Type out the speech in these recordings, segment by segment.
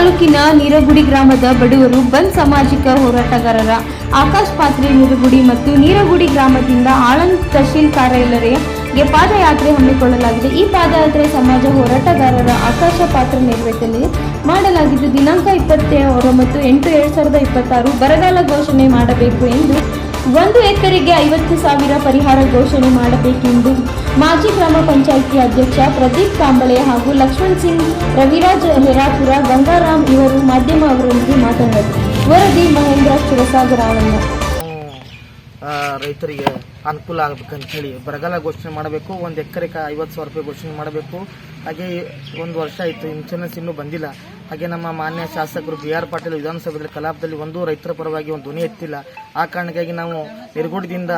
ತಾಲೂಕಿನ ನೀರಗುಡಿ ಗ್ರಾಮದ ಬಡವರು ಬಂದ್ ಸಾಮಾಜಿಕ ಹೋರಾಟಗಾರರ ಆಕಾಶ್ ಪಾತ್ರೆ ನೀರಗುಡಿ ಮತ್ತು ನೀರಗುಡಿ ಗ್ರಾಮದಿಂದ ಆಳಂದ್ ತಹಶೀಲ್ ಕಾರ್ಯಾಲಯಕ್ಕೆ ಪಾದಯಾತ್ರೆ ಹಮ್ಮಿಕೊಳ್ಳಲಾಗಿದೆ. ಈ ಪಾದಯಾತ್ರೆ ಸಮಾಜ ಹೋರಾಟಗಾರರ ಆಕಾಶ ಪಾತ್ರ ನೆರವೇರಿಸಲು ಮಾಡಲಾಗಿದ್ದು ದಿನಾಂಕ 29/8/2026 ಬರಗಾಲ ಘೋಷಣೆ ಮಾಡಬೇಕು ಎಂದು 1 ಎಕರೆಗೆ 50,000 ಪರಿಹಾರ ಘೋಷಣೆ ಮಾಡಬೇಕೆಂದು ಮಾಜಿ ಗ್ರಾಮ ಪಂಚಾಯಿತಿ ಅಧ್ಯಕ್ಷ ಪ್ರದೀಪ್ ಕಾಂಬಳೆ ಹಾಗೂ ಲಕ್ಷ್ಮಣ್ ಸಿಂಗ್, ರವಿರಾಜ್ ಹೆರಾಪುರ, ಗಂಗಾರಾಮ್ ಇವರು ಮಾಧ್ಯಮ ಅವರೊಂದಿಗೆ ಮಾತನಾಡಿದರು. ವರದಿ ಮಹೇಂದ್ರ ಕ್ಷೀರಸಾಗರ ಆಳಂದ. ರೈತರಿಗೆ ಅನುಕೂಲ ಆಗಬೇಕಂತ ಹೇಳಿ ಬರಗಾಲ ಘೋಷಣೆ ಮಾಡಬೇಕು. 1 ಎಕರೆಗೆ 50,000 ರೂಪಾಯಿ ಘೋಷಣೆ ಮಾಡಬೇಕು. ಹಾಗೆ 1 ವರ್ಷ ಆಯಿತು, ಇನ್ಶೂರೆನ್ಸ್ ಇನ್ನೂ ಬಂದಿಲ್ಲ. ಹಾಗೆ ನಮ್ಮ ಮಾನ್ಯ ಶಾಸಕರು BR ಪಾಟೀಲ್ ವಿಧಾನಸಭೆಯಲ್ಲಿ ಕಲಾಪದಲ್ಲಿ ಒಂದು ರೈತರ ಪರವಾಗಿ ಒಂದು ಧ್ವನಿ ಎತ್ತಿಲ್ಲ. ಆ ಕಾರಣಕ್ಕಾಗಿ ನಾವು ನಿರಗುಡಿದಿಂದ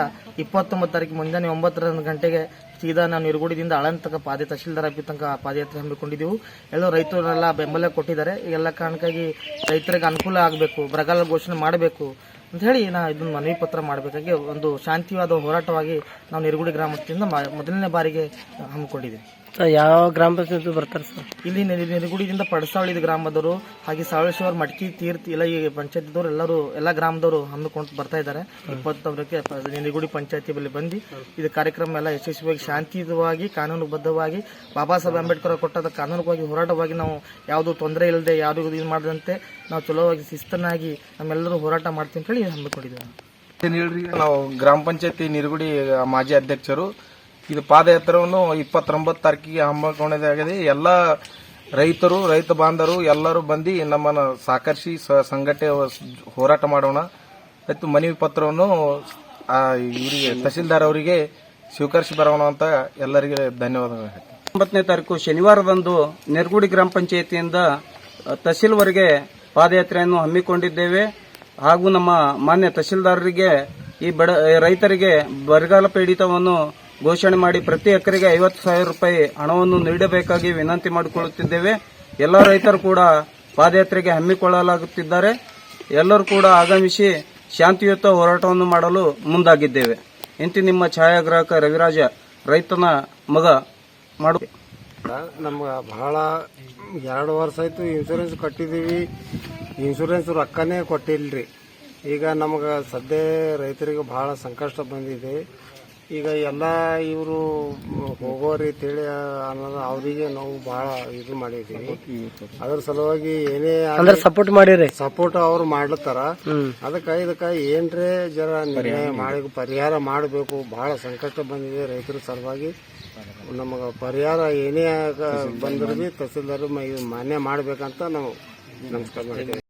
29 ತಾರೀಕು ಮುಂಜಾನೆ 9 ಗಂಟೆಗೆ ಸೀದಾ ನಾವು ನಿರಗುಡಿದಿಂದ ಆಳಂದ್ ತನಕ ತಹಶೀಲ್ದಾರ್ ಆಫೀಸ್ ತನಕ ಪಾದಯಾತ್ರೆ ಹಮ್ಮಿಕೊಂಡಿದ್ದೆವು. ಎಲ್ಲ ರೈತರೆಲ್ಲ ಬೆಂಬಲ ಕೊಟ್ಟಿದ್ದಾರೆ. ಎಲ್ಲ ಕಾರಣಕ್ಕಾಗಿ ರೈತರಿಗೆ ಅನುಕೂಲ ಆಗಬೇಕು, ಬರಗಾಲ ಘೋಷಣೆ ಮಾಡಬೇಕು ಅಂತ ಹೇಳಿ ಇದನ್ನು ಮನವಿ ಪತ್ರ ಮಾಡಬೇಕಾಗಿ ಒಂದು ಶಾಂತಿವಾದ ಹೋರಾಟವಾಗಿ ನಾವು ನಿರಗುಡಿ ಗ್ರಾಮದಿಂದ ಮೊದಲನೇ ಬಾರಿಗೆ ಹಮ್ಮಿಕೊಂಡಿದ್ದೀವಿ. ಯಾವ ಗ್ರಾಮ ಪಂಚಾಯತ್ ಬರ್ತಾರೆ ಸರ್? ಇಲ್ಲಿ ನಿರಗುಡಿಯಿಂದ ಪಡಸಾವಳಿ ಗ್ರಾಮದವರು ಹಾಗೆ ಸಾವಳೇಶ್ವರ, ಮಟ್ಕಿ, ತೀರ್ಥ ಎಲ್ಲ ಈ ಪಂಚಾಯತ್ದವರು ಎಲ್ಲ ಗ್ರಾಮದವರು ಹಮ್ಮಿಕೊಂಡು ಬರ್ತಾ ಇದ್ದಾರೆ. 29ಕ್ಕೆ ನಿರಗುಡಿ ಪಂಚಾಯತಿ ಬಳಿ ಬಂದು ಇದು ಕಾರ್ಯಕ್ರಮ ಎಲ್ಲ ಯಶಸ್ವಿಯಾಗಿ ಶಾಂತಿಯುತವಾಗಿ ಕಾನೂನುಬದ್ಧವಾಗಿ ಬಾಬಾ ಸಾಹೇಬ್ ಅಂಬೇಡ್ಕರ್ ಕೊಟ್ಟದ ಕಾನೂನುವಾಗಿ ಹೋರಾಟವಾಗಿ ನಾವು ಯಾವುದು ತೊಂದರೆ ಇಲ್ಲದೆ ಯಾರಿಗೂ ಇದು ಮಾಡದಂತೆ ನಾವು ಚಲೋವಾಗಿ ಶಿಸ್ತನ್ನಾಗಿ ನಮ್ಮೆಲ್ಲರೂ ಹೋರಾಟ ಮಾಡ್ತೀವಿ ಅಂತ ಹೇಳಿ ಹಮ್ಮಿಕೊಂಡಿದ್ದೇವೆ. ನಾವು ಗ್ರಾಮ ಪಂಚಾಯತಿ ನಿರಗುಡಿ ಮಾಜಿ ಅಧ್ಯಕ್ಷರು. ಇದು ಪಾದಯಾತ್ರೆಯನ್ನು 29 ತಾರೀಕಿಗೆ ಹಮ್ಮಿಕೊಂಡಿದ್ದಾಗಿದೆ. ಎಲ್ಲ ರೈತರು, ರೈತ ಬಾಂಧವರು ಎಲ್ಲರೂ ಬಂದು ನಮ್ಮನ್ನು ಸಹಕರಿಸಿ ಸಂಘಟನೆ ಹೋರಾಟ ಮಾಡೋಣ ಮತ್ತು ಮನವಿ ಪತ್ರವನ್ನು ಇವರಿಗೆ ತಹಶೀಲ್ದಾರ್ ಅವರಿಗೆ ಸ್ವೀಕರಿಸಿ ಬರೋಣ ಅಂತ ಎಲ್ಲರಿಗೆ ಧನ್ಯವಾದಗಳು. 9ನೇ ತಾರೀಕು ಶನಿವಾರದಂದು ನಿರಗುಡಿ ಗ್ರಾಮ ಪಂಚಾಯತಿಯಿಂದ ತಹಶೀಲ್ವರೆಗೆ ಪಾದಯಾತ್ರೆಯನ್ನು ಹಮ್ಮಿಕೊಂಡಿದ್ದೇವೆ. ಹಾಗೂ ನಮ್ಮ ಮಾನ್ಯ ತಹಶೀಲ್ದಾರರಿಗೆ ಈ ರೈತರಿಗೆ ಬರಗಾಲ ಪೀಡಿತವನ್ನು ಘೋಷಣೆ ಮಾಡಿ ಪ್ರತಿ ಎಕರೆಗೆ 50,000 ರೂಪಾಯಿ ಹಣವನ್ನು ನೀಡಬೇಕಾಗಿ ವಿನಂತಿ ಮಾಡಿಕೊಳ್ಳುತ್ತಿದ್ದೇವೆ. ಎಲ್ಲ ರೈತರು ಕೂಡ ಪಾದಯಾತ್ರೆಗೆ ಹಮ್ಮಿಕೊಳ್ಳಲಾಗುತ್ತಿದ್ದಾರೆ. ಎಲ್ಲರೂ ಕೂಡ ಆಗಮಿಸಿ ಶಾಂತಿಯುತ ಹೋರಾಟವನ್ನು ಮಾಡಲು ಮುಂದಾಗಿದ್ದೇವೆ. ಇಂತಿ ನಿಮ್ಮ ಛಾಯಾಗ್ರಾಹಕ ರವಿರಾಜ, ರೈತನ ಮಗ. ನಮ್ಗೆ ಬಹಳ 2 ವರ್ಷ ಆಯ್ತು ಇನ್ಶೂರೆನ್ಸ್ ಕಟ್ಟಿದೀವಿ. ಇನ್ಶೂರೆನ್ಸ್ ರೊಕ್ಕನೇ ಕೊಟ್ಟಿಲ್ರಿ. ಈಗ ನಮಗೆ ಸದ್ಯ ರೈತರಿಗೆ ಬಹಳ ಸಂಕಷ್ಟ ಬಂದಿದೆ. ಈಗ ಎಲ್ಲ ಇವರು ಹೋಗೋರಿ ಅಂತೇಳಿ ಅನ್ನೋದು ಅವರಿಗೆ ನಾವು ಬಹಳ ಇದು ಮಾಡಿದೀವಿ. ಅದ್ರ ಸಲುವಾಗಿ ಏನೇ ಸಪೋರ್ಟ್ ಮಾಡಿರಿ, ಸಪೋರ್ಟ್ ಅವ್ರು ಮಾಡ್ಲತ್ತಾರ. ಇದಕ್ಕ ಏನ್ರೇ ಜರ ನಿರ್ಣಯ ಮಾಡಿ ಪರಿಹಾರ ಮಾಡಬೇಕು. ಬಹಳ ಸಂಕಷ್ಟ ಬಂದಿದೆ ರೈತರ ಸಲುವಾಗಿ. ನಮಗ ಪರಿಹಾರ ಏನೇ ಬಂದ್ರೆ ತಹಸೀಲ್ದಾರ್ ಮಾನ್ಯ ಮಾಡ್ಬೇಕಂತ ನಾವು ನಮಸ್ಕಾರ ಮಾಡಿದ್ದೇವೆ.